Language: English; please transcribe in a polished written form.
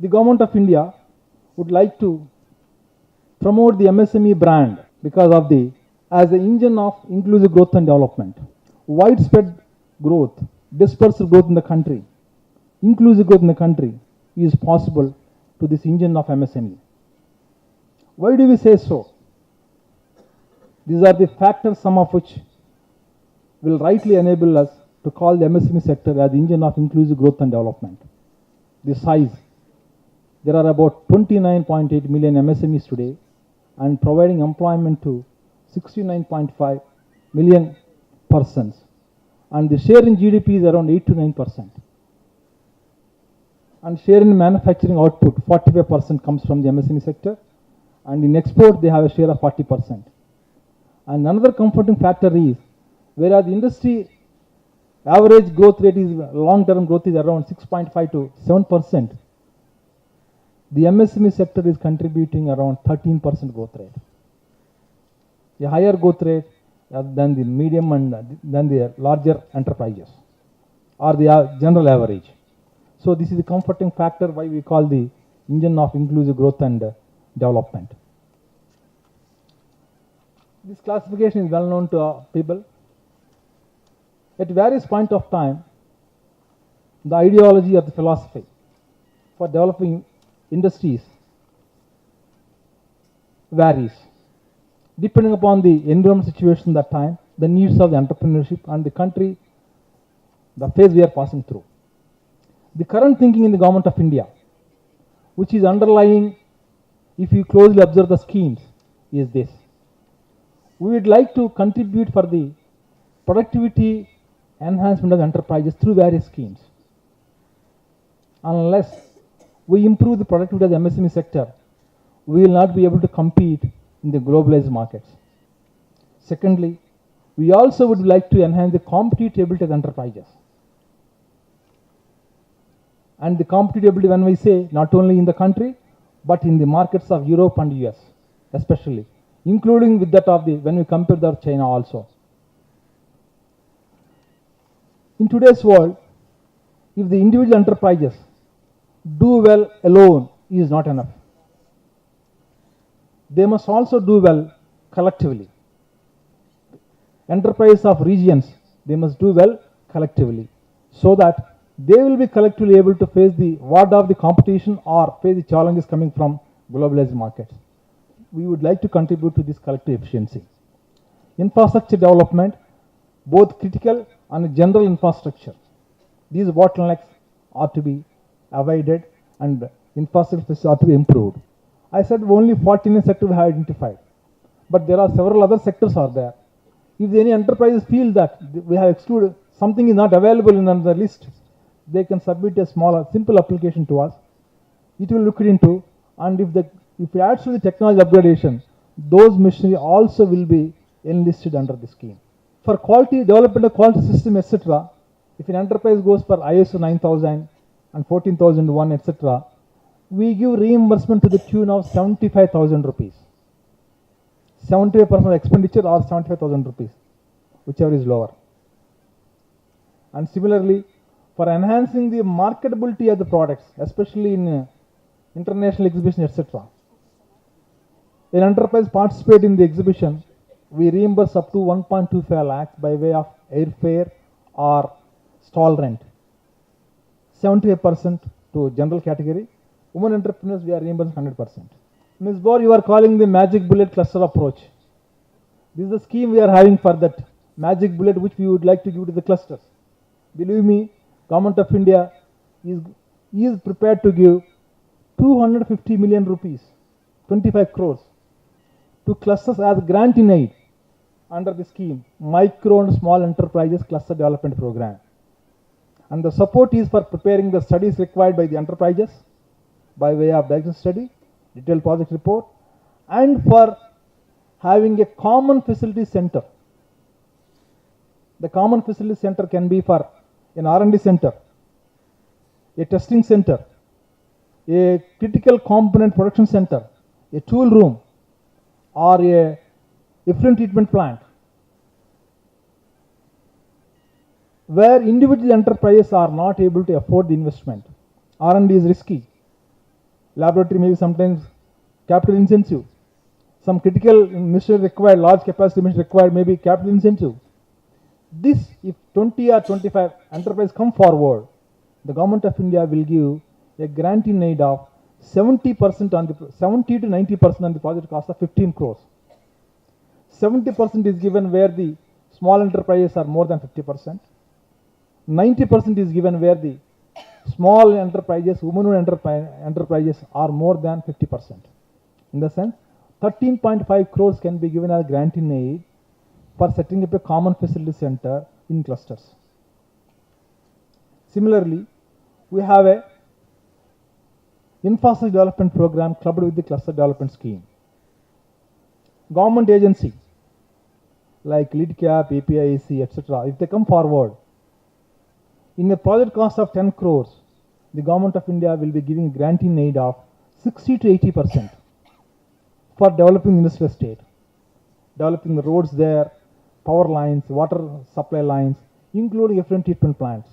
The Government of India would like to promote the MSME brand because of the as the engine of inclusive growth and development. Widespread growth, dispersed growth in the country, inclusive growth in the country is possible to this engine of MSME. Why do we say so? These are the factors, some of which will rightly enable us to call the MSME sector as the engine of inclusive growth and development. The size. There are about 29.8 million MSMEs today and providing employment to 69.5 million persons. And the share in GDP is around 8 to 9%. And share in manufacturing output, 45% comes from the MSME sector. And in export, they have a share of 40%. And another comforting factor is, whereas the industry average growth rate is, long-term growth is around 6.5 to 7%, the MSME sector is contributing around 13% growth rate. A higher growth rate than the medium and than the larger enterprises, or the general average. So this is a comforting factor why we call the engine of inclusive growth and development. This classification is well known to people. At various point of time, the ideology of the philosophy for developing industries varies depending upon the environment situation that time, the needs of the entrepreneurship and the country, the phase we are passing through. The current thinking in the Government of India, which is underlying, if you closely observe the schemes, is this. We would like to contribute for the productivity enhancement of enterprises through various schemes. Unless we improve the productivity of the MSME sector, we will not be able to compete in the globalized markets. Secondly, we also would like to enhance the competitiveness of enterprises. And the competitiveness, when we say, not only in the country, but in the markets of Europe and US, especially, including with that of the, when we compare that China also. In today's world, if the individual enterprises do well alone is not enough. They must also do well collectively. Enterprise of regions, they must do well collectively, so that they will be collectively able to face the ward of the competition or face the challenges coming from globalized markets. We would like to contribute to this collective efficiency. Infrastructure development, both critical and general infrastructure. These bottlenecks are to be avoided and infrastructure are to be improved. I said only 49 sectors we have identified, but there are several other sectors are there. If any enterprises feel that we have excluded, something is not available in the list, they can submit a small, simple application to us. It will look into, and if we add to the technology upgradation, those machinery also will be enlisted under the scheme. For quality, development of quality system, etc., if an enterprise goes for ISO 9000 and 14001, etc., we give reimbursement to the tune of 75,000 rupees. 75% expenditure or 75,000 rupees, whichever is lower. And similarly, for enhancing the marketability of the products, especially in international exhibition, etc., an enterprise participate in the exhibition, we reimburse up to 1.25 lakhs by way of airfare or stall rent. 75% to general category. Women entrepreneurs, we are reimbursed 100%. Ms. Bor, you are calling the magic bullet cluster approach. This is the scheme we are having for that magic bullet which we would like to give to the clusters. Believe me, Government of India is prepared to give 250 million rupees, 25 crores, to clusters as grant in aid under the scheme, Micro and Small Enterprises Cluster Development Program. And the support is for preparing the studies required by the enterprises by way of diagnostic study, detailed project report, and for having a common facility center. The common facility center can be for an R&D center, a testing center, a critical component production center, a tool room, or a effluent treatment plant, where individual enterprises are not able to afford the investment. R&D is risky. Laboratory may be sometimes capital intensive. Some critical machinery required, large capacity machinery required, may be capital intensive. This, if 20 or 25 enterprises come forward, the government of India will give a grant in aid of 70% on the 70 to 90% on the project cost of 15 crores. 70% is given where the small enterprises are more than 50%. 90% is given where the small enterprises, women-owned enterprises are more than 50%. In the sense, 13.5 crores can be given as grant in aid for setting up a common facility center in clusters. Similarly, we have a infrastructure development program clubbed with the cluster development scheme. Government agency like LeadCap, APIC, etc., if they come forward, in a project cost of 10 crores, the government of India will be giving grant in aid of 60 to 80% for developing the industrial estate, developing the roads there, power lines, water supply lines, including effluent treatment plants.